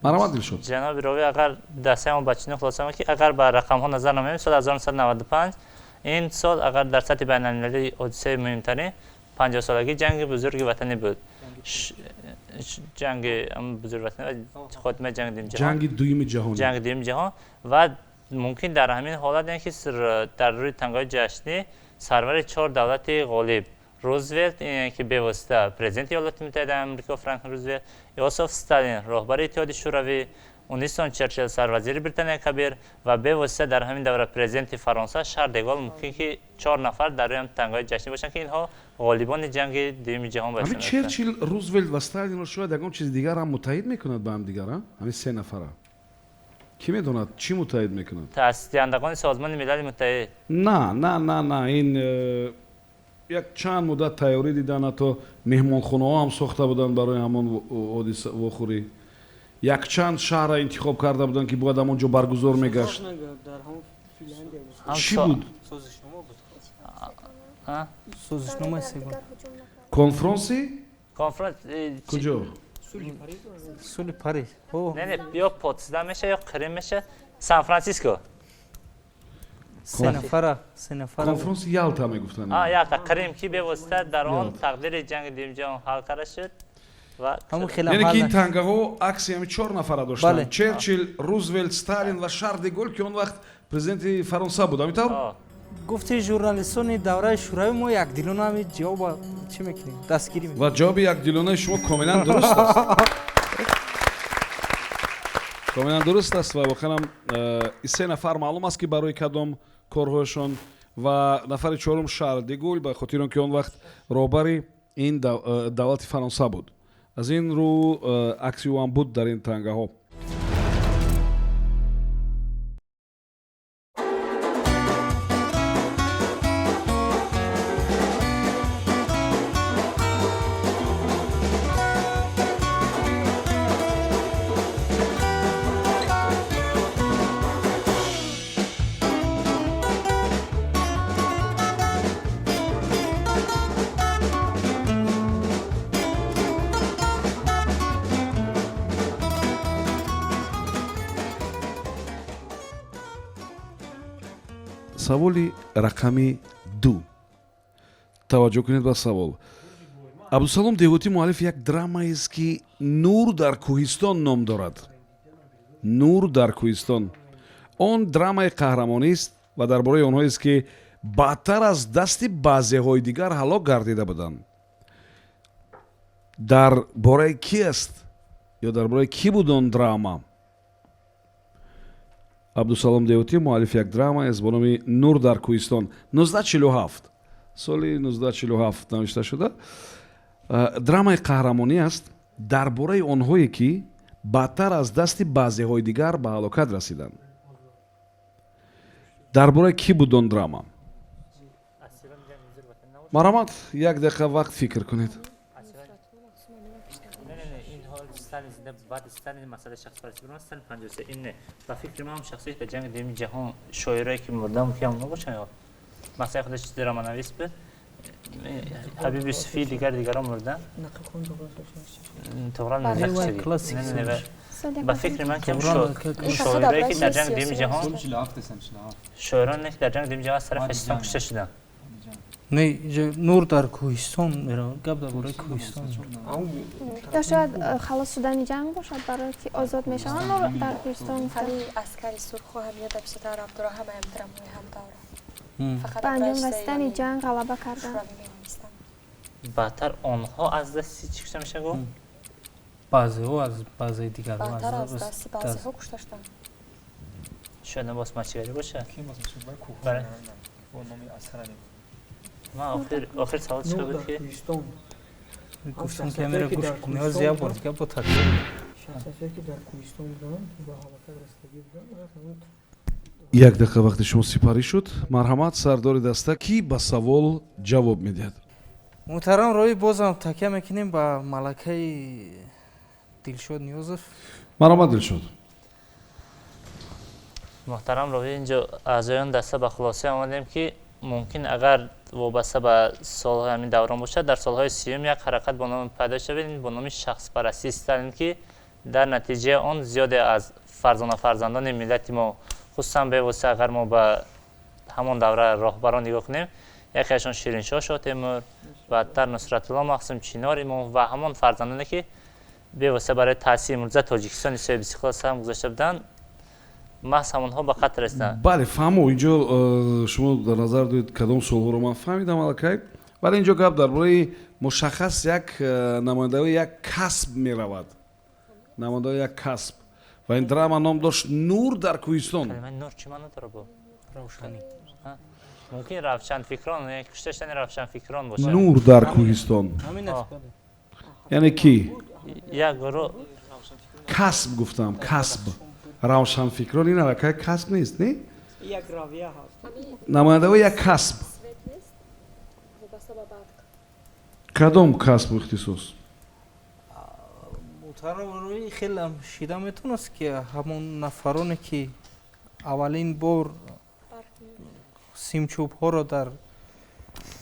марҳамат Дилшод. ҷаноби ровӣ агар дастаи мо бачини хулосам ки агар ба рақамҳо назар намоем соли 1995 ин сол агар дар сатҳи байналмилалӣ ҳодисаи муҳимтарин 50 солагӣ ҷанги бузурги ватанӣ буд. ҷанги бузурги ватанӣ ва хотимаи ҷанги дуюми ҷаҳон ва мумкин дар ҳамин ҳолат ки дар рӯи тангаҳои ҷашнӣ сарвари 4 давлати ғолиб рузвелт ки бевосита президенти иёлоти муттаҳидаи амрико Франклин Рузвелт, Иосиф Сталин роҳбари иттиҳоди шӯравӣ, Уинстон Черчилль сарвазири Британияи Кабир ва бевосита дар ҳамин давра президенти Фаронса Шар де Гол мумкин ки 4 нафар дар рӯи тангаҳои ҷашнӣ бошанд ки инҳо ғолибони ҷанги дуюми ҷаҳон бошанд. ҳамин Черчилль, Рузвелт ва Сталинро шояд ягон чизи дигар ҳам муттаҳид мекунад ба ҳам дигар, ҳамин 3 нафара. ки медонад чӣ муттаҳид мекунад? таъсисдиҳандагони Созмони Милали Муттаҳид. на ин як чанд муддат тайёрӣ дидан, ҳатто меҳмонхонаҳо ҳам сохта буданд барои ҳамон ҳодиса вохӯрӣ. Якчанд шаҳрро интихоб карда буданд, ки бояд ҳамон ҷо баргузор мегашт. Чӣ буд? сӯзишномаи сегум Конфронси? конфронт Куҷо? сулҳи Париж. не ё Потсдам меша ё Крым меша, Сан Франсиско. се нафара Конфронси Ялта мегуфтанд. Ялта Крым ки бевосита дар он тақдири ҷанги Дуюми ҳал карда шуд ва ҳамун яъне ки ин хелам тангаҳо акси ҳами 4 нафара доштанд. Черчил, Рузвелт, Сталин ва Шарл де Голль, ки он вақт президенти Фаронса буд. Ҳаминтавр? гуфти журналистони давраи шӯравӣ мо якдилона ҳами ҷавоба чӣ мекунем? Дастгирӣ мекунем. ва ҷавоби якдилонаи шумо комилан дуруст аст. комилан дуруст аст ва воқеан ин се нафар маълум аст ки барои кадом корҳояшон ва нафари чорум Шарл де Голль, ба хотири он ки он вақт роҳбари ин давлати Фаронса буд. аз ин рӯ акси ӯ ҳам буд дар ин тангаҳо. саволи рақами 2. таваҷҷӯҳ кунед ба савол. Абдусалом Деҳутӣ муаллиф як драмаест ки Нур дар кӯҳистон ном дорад. Нур дар кӯҳистон. он драмаи қаҳрамонист ва дар бораи онҳоест ки баъдтар аз дасти баъзеҳои дигар ҳалок гардида буданд. дар бораи ки аст ё дар бораи кӣ буд он драма? Абдусалом Деҳутӣ муаллиф як драмаест бо номи Нур дар кӯҳистон. 1947 соли 1947 навишта шуда. драмаи қаҳрамонӣ аст дар бораи онҳое ки баъдтар аз дасти баъзеҳои дигар ба ҳалокат расиданд. дар бораи кӣ буд он драма? марҳамат, як дақиқа вақт фикр кунед. بعد استانی مسئله شخص پرستی برام استانی 53 اینه و فکر من شخصیت در جنگ دوم جهان شاعرایی که مردم که هم نباشن یا مثلا خودش درام نویس بود حبیب یوسفی دیگران مردن توران نزدیک کلاسیک با فکر من که شاعرایی که در جنگ دوم جهان شاعرانی که در جنگ دوم جهان از طرف فاشیستان کشته شدن не нур дар кӯҳистон меравад гап дар бораи кӯҳистон ё шояд халос шудани ҷанг бошад барое ки озод мешаванд нур дар кӯҳистон хали аскари сурху ҳамиёда бисатар абдураҳам ҳам драмои ҳам давра ба анҷом расидани ҷанг ғалаба кардан баъдтар онҳо аз дасти чӣ кушта меша гуфт баъзеҳо аз баъзеи дигар баъдтар аз дасти баъзеҳо кушта шуданд шояд набос мачигарӣ бошад ما آخر سوال چه بود که گفتم که میره گوش نیاز زیاد بود که با تدبیر شخصیتی که در کوهستان بودن و حالت رستگی بودن як дақиқа вақти шумо сипарӣ шуд. марҳамат, сардори даста ки ба савол ҷавоб медиҳад. муҳтарам роҳи бозам такя мекунем ба малакаи дилшод ниёзов. марҳамат дилшод. محترم روی اینجا اعضایان دسته به خلاصه آمدیم که ممکن اگر وابسته به سالهای همین دوران باشد در سالهای سیوم یک حرکت با نام پیدا شود با نام شخص پرستی استالین که در نتیجه آن زیاده از فرزندان ملت ما خصوصا به واسطه اگر ما به همان دوره راهبران نگاه کنیم یکیشان شیرینشاه شاه تیمور بعدتر نصرت الله مقسم چینار امام و همان فرزندانی که به واسطه برای تأسیس امروزه تاجیکستان سوی بیسیکلاس هم گذاشته بودند محض ҳамонҳо ба қатр ресиданд. бале фаҳмо инҷо шумо дар назар доред кадом солҳоро ман фаҳмидам аллакай, вале инҷо гап дар бораи мушаххас як намояндаҳои як касб меравад. намояндаҳои як касб ва ин драма ном дошт Нур дар кӯҳистон. калимаи нур чӣ маъно дорад бо равшанӣ? мумкин равшанфикрон кушта шудани равшанфикрон бошад. Нур дар кӯҳистон ҳамин аст яъне ки як гурӯҳ касб гуфтам, касб равшанфикрон ин аллакай касб нест, не? як равия ҳаст. намояндаҳои як касб. вобаста ба кадом касб ихтисос? муҳтарам рӯи хеле шида метавонаст ки ҳамон нафароне ки аввалин бор симчӯбҳоро дар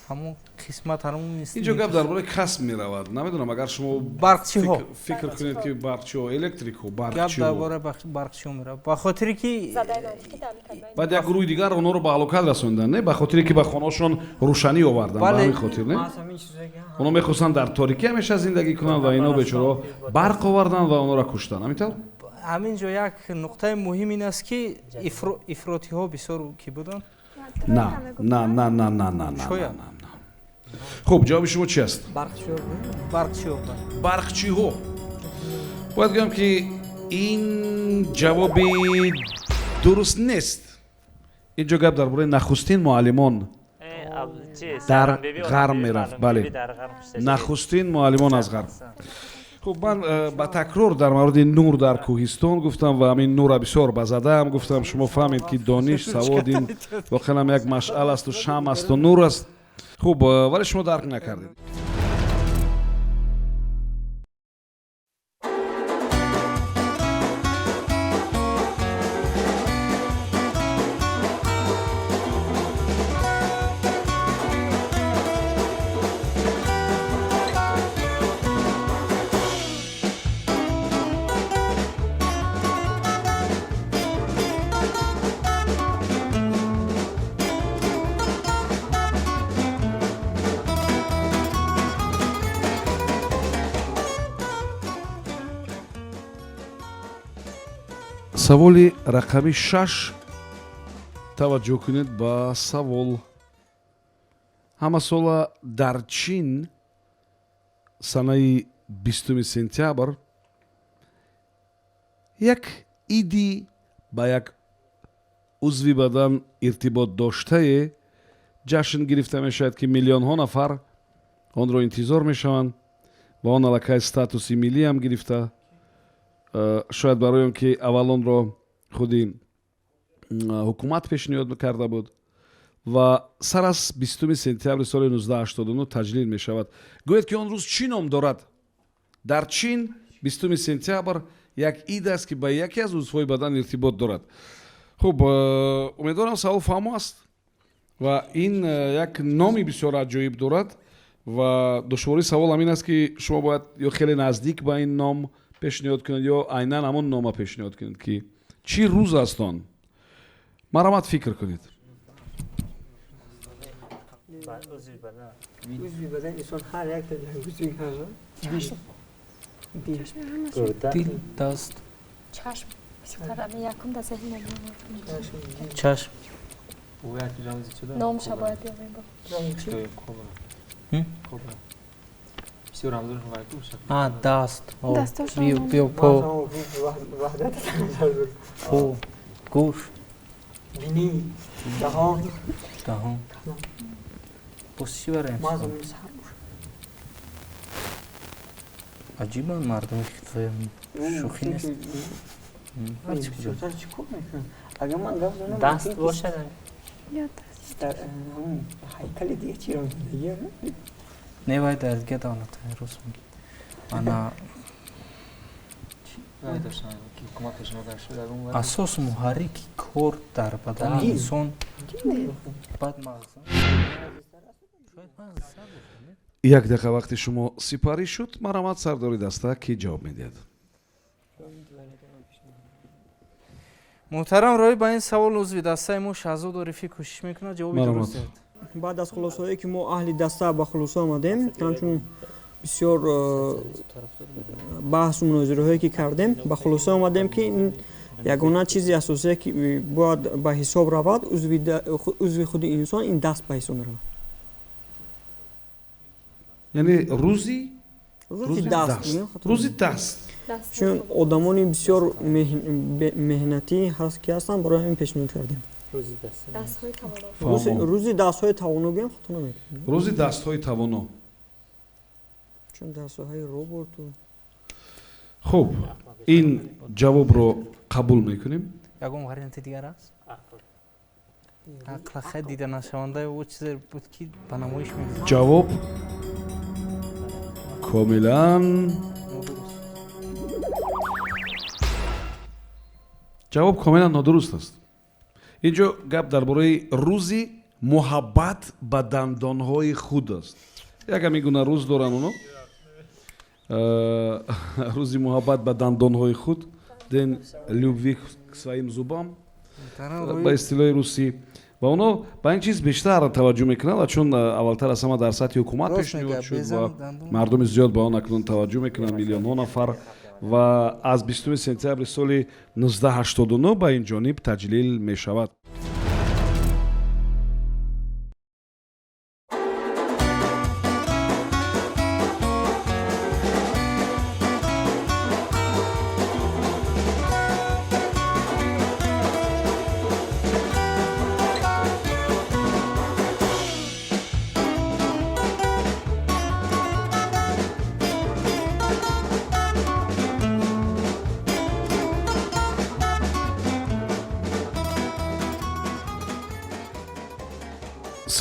ҳамон қисмат ҳамон инҷо гап дар бораи касб меравад. Намедонам агар шумо барқчиҳо фикр кунед ки барқчиҳо, электрикҳо, гап дар барқчиҳо. бораи барқчиҳо меравад ба хотире ки баъд як гурӯҳи дигар онҳоро ба ҳалокат расонидан, не? Ба хотире ки ба хонаҳошон рӯшанӣ овардан, ба ҳамин хотир, не? онҳо мехостанд дар торикӣ ҳамеша зиндагӣ кунанд ва ино бечораҳо барқ оварданд ва онҳоро куштанд. ҳамин тавр? ҳамин ҷо як нуқтаи муҳим ин аст ки ифротиҳо бисёр ки буданд. На. Шояд. хуб, ҷавоби шумо чи аст? барқчиҳо барқчиҳо. бояд гӯям ки ин ҷавоби дуруст нест. инҷо гап дар бораи нахустин муаллимон дар ғарб мерафт. бале, нахустин муаллимон аз ғарб. хуб, ман ба такрор дар мавриди нур дар кӯҳистон гуфтам ва ҳамин нура бисёр ба задаам гуфтам. шумо фаҳмед ки дониш, савод ин воқеан як машъал асту шам асту нур аст. хуб, вале шумо дарк накардед. саволи рақами 6. таваҷҷӯҳ кунед ба савол. ҳама сола дар чин санаи 20 сентябр як иди ба як узви бадан иртибот доштае ҷашн гирифта мешавад ки миллионҳо нафар онро интизор мешаванд ва он аллакай статуси миллӣ ҳам гирифта. шояд барои он ки аввал онро худи ҳукумат пешниҳод карда буд ва сар аз 20 сентябри соли 1989 таҷлил мешавад. гӯед ки он рӯз чӣ ном дорад? дар чин 20 сентябр як ид аст ки ба яке аз узвҳои бадан иртибот дорад. хуб, умедворам савол фаҳмо аст ва ин як номи бисёр аҷоиб дорад ва душвории савол ҳамин аст ки шумо бояд ё хеле наздик ба ин ном пешниҳод кунед ё айнан ҳамон нома пешниҳод кунед ки чӣ рӯз аст он. марамат фикр кунед. дил даст чашм якум дар зеҳн намеомад. чашм номша бояд биёрем. даст Дастошон биё по гӯш даҳон боз чӣ бароям аҷибанд мардуми шӯхӣ нест. даст бошад невай дастга давната рӯз ана асос муҳаррики кор дар бадани инсон бад мағз. як дақиқа вақти шумо сипарӣ шуд. марамат сардори даста ки ҷавоб медиҳад. муҳтарам роҳӣ ба ин савол узви дастаи мо шаҳзод орифӣ кӯшиш мекунад ҷавоби дуруст диҳад. баъд аз хулосое ки мо аҳли даста ба хулосо омадем, чунчун бисёр баҳсу мунозираҳое ки кардем, ба хулосо омадем ки ягона чизи асосие ки бояд ба ҳисоб равад, узви худи инсон ин даст ба ҳисоб меравад. яъне рӯзи даст. чун одамони бисёр меҳнатӣ ҳаст ки ҳастанд, барои ҳамин пешниҳод кардем. рӯзи дастҳои тавоно гӯем хато намекунем. рӯзи дастҳои тавоно. чун дар соҳаи роботу. хуб, ин ҷавобро қабул мекунем. ягон варианти дигар аст? ақлахай дида нашавандаи ӯ чизе буд ки ба намоиш мекунад. ҷавоб комилан ҷавоб комилан нодуруст аст. инҷо гап дар бораи рӯзи муҳаббат ба дандонҳои худ аст. ягами гуна рӯз доранд оно. рӯзи муҳаббат ба дандонҳои худ, ден любви к своим зубам ба истилоҳи русӣ. ва оно ба ин чиз бештар таваҷҷӯҳ мекунанд, чун аввалтар аз ҳама дар сатҳи ҳукумат пешниҳод шуд ва мардуми зиёд ба он акнун таваҷҷӯҳ мекунанд, миллионҳо нафар. ва аз 20 сентябри соли 1989 ба ин ҷониб таҷлил мешавад.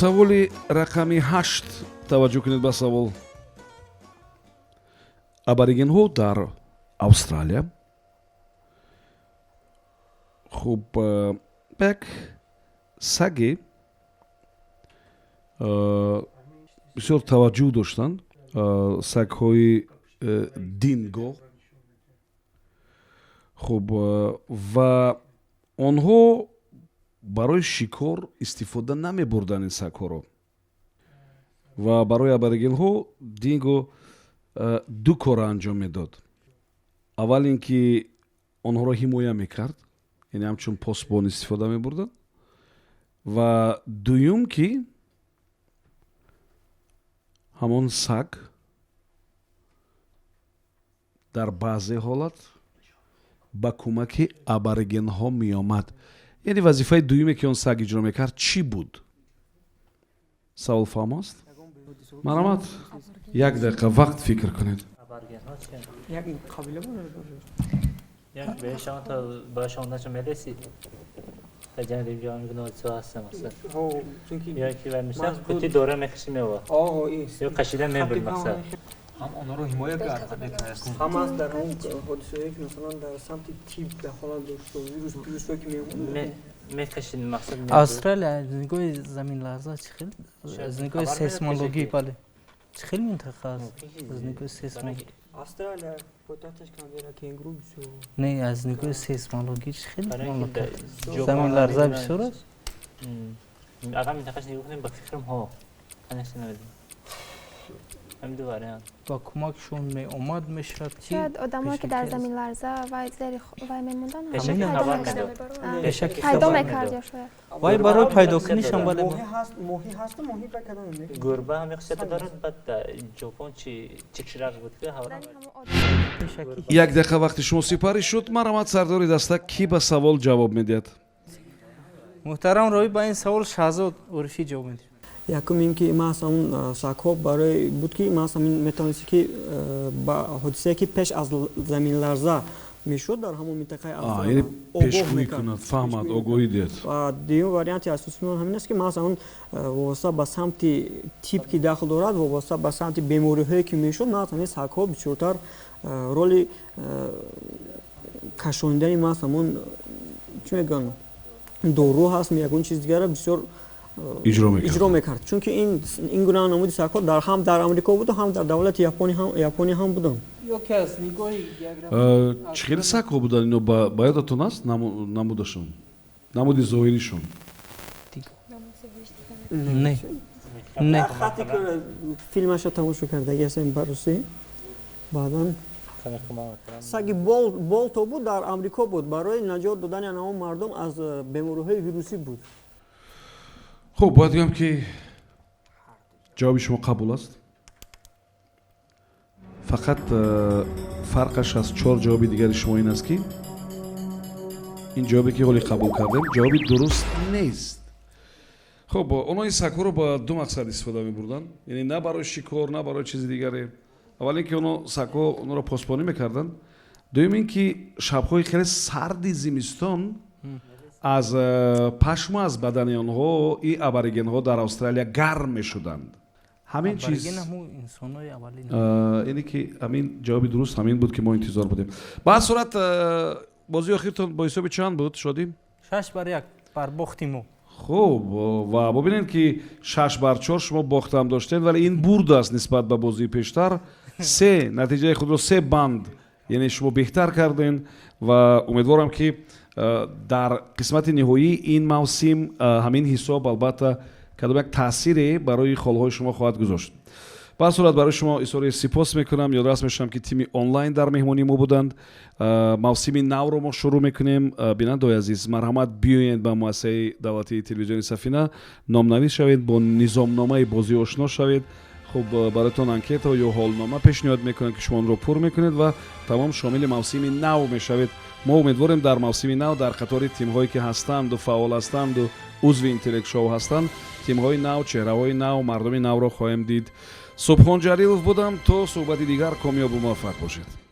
саволи рақами 8 таваҷҷӯҳ кунед ба савол. аборигенҳо дар австралия хуб як саге бисёр таваҷҷӯҳ доштанд, сагҳои динго. хуб ва онҳо барои шикор истифода намебурданд ин сагҳоро. ва барои аборигенҳо динго ду кора анҷом медод. аввал ин ки онҳоро ҳимоя мекард, яъне ҳамчун посбон истифода мебурданд. ва дуюм ки ҳамон саг дар баъзе ҳолат ба кӯмаки аборигенҳо меомад. яъне вазифаи дуюме ки он саг иҷро мекард чӣ буд? савол фаҳм аст? марҳамат, 1 дақиқа вақт фикр кунед. як қабила бор. як бешон то бошондачо медеси таҷариб ҷон гунозо ҳастам мақсад. чунки ё ки вамишас кути дора мехишим мева. ё кашида мебур мақсад. ҳам онҳоро ҳимоя кард. ҳам аст дар он ҳодисаҳое ки масалан дар самти тиб дар ҳолат дошта вирусҳое ки мекашид мақсад. австралия аз нигоҳи заминларза чӣ хел? аз нигоҳи сейсмологӣ бале. чӣ хел минтақа аст? аз нигоҳи сейсмологӣ. австралия пойтахташ Канберра, кенгуру бисёр. не аз нигоҳи сейсмологӣ чӣ хел мамлакат? заминларза бисёр аст? агар минтақаш нигоҳ кунем ба фикрам ҳо. анеша наведем. ҳамин ду вариант. ба кӯмакшон меомад мешавад ки шояд одамое ки дар заминларза вай зери вай мемондан пешакӣ хабар медод. пешакӣ пайдо мекард ё шояд вай барои пайдокунишам бале моҳӣ ҳасту моҳӣ пайкадан мекунад. гурба ҳам хусията дорад. баъд ҷопон чикширак буд ки ҳавра. 1 дақиқа вақти шумо сипарӣ шуд. марҳамат, сардори даста кӣ ба савол ҷавоб медиҳад? муҳтарам роҳӣ ба ин савол шаҳзод урфӣ ҷавоб медиҳад. якум ин ки масалан сагҳо барои буд ки масалан метавонисти ки ба ҳодисае ки пеш аз заминларза мешуд дар ҳамон минтақаи яъне пешгӯӣ кунад, фаҳмад, огоҳӣ диҳад. ва дуюм варианти асосии он ҳамин аст ки масалан вобаста ба самти тиб ки дахл дорад, вобаста ба самти бемориҳое ки мешуд, масалан сагҳо бисёртар роли кашондани масалан чӣ мегӯянд дору ҳаст, ягон чиз дигара бисёр иҷро мекард. чунки ин гуна намуди сагҳо ҳам дар амрико буду, ҳам дар давлати япония ҳам буданд. ёке аз нигоҳи чӣ хеле сагҳо буданд ино ба ёдатон аст намудашон? намуди зоҳиришон? не не хати ки филмаша тамошо кардаги ҳастем баруси баъдан саги болто буд, дар амрико буд, барои наҷот додани анамон мардум аз бемориҳои вирусӣ буд. хуб, бояд гӯям ки ҷавоби шумо қабул аст. фақат фарқаш аз 4 ҷавоби дигари шумо ин аст ки ин ҷавобе ки ҳоли қабул кардем ҷавоби дуруст нест. хуб, онҳо ин сагҳоро ба ду мақсад истифода мебурданд, яъне на барои шикор, на барои чизи дигаре. аввал ин ки онҳо сагҳо онҳоро посбонӣ мекарданд. дуюм ин ки шабҳои хеле сарди зимистон аз пашму аз бадани онҳо и аборигенҳо дар австралия гарм мешуданд. ҳамин чиз инсонои аввалин ине ки ҳамин ҷавоби дуруст ҳамин буд ки мо интизор будем. Ба ҳар сурат бозии охиртон бо ҳисоби чанд буд Шодӣ? 6-1 барбохти мо. хуб ва бубинед ки 6-4 шумо бохтам доштед, вале ин бурд аст нисбат ба бозии пештар. се натиҷаи худро се банд яъне шумо беҳтар карден ва умедворам ки дар қисмати ниҳоӣ ин мавсим ҳамин ҳисоб албатта кадом як таъсире барои холҳои шумо хоҳад гузошт. ба ҳар сурат барои шумо изҳори сипос мекунам. ёдрас мешавам ки тими онлайн дар меҳмонии мо буданд. мавсими навро мо шурӯъ мекунем. бинандаҳои азиз, марҳамат биёед ба муассисаи давлатии телевизиони Сафина, номнавис шавед, бо низомномаи бозӣ ошно шавед. хуб бароятон анкета ё ҳолнома пешниҳод мекунад ки шумо онро пур мекунед ва тамом шомили мавсими нав мешавед. мо умедворем дар мавсими нав дар қатори тимҳое ки ҳастанду фаъол ҳастанду узви интеллект шоу ҳастанд, тимҳои нав, чеҳраҳои нав, мардуми навро хоҳем дид. Субҳон Ҷалилов будам. То суҳбати дигар, комёбу муваффақ бошед.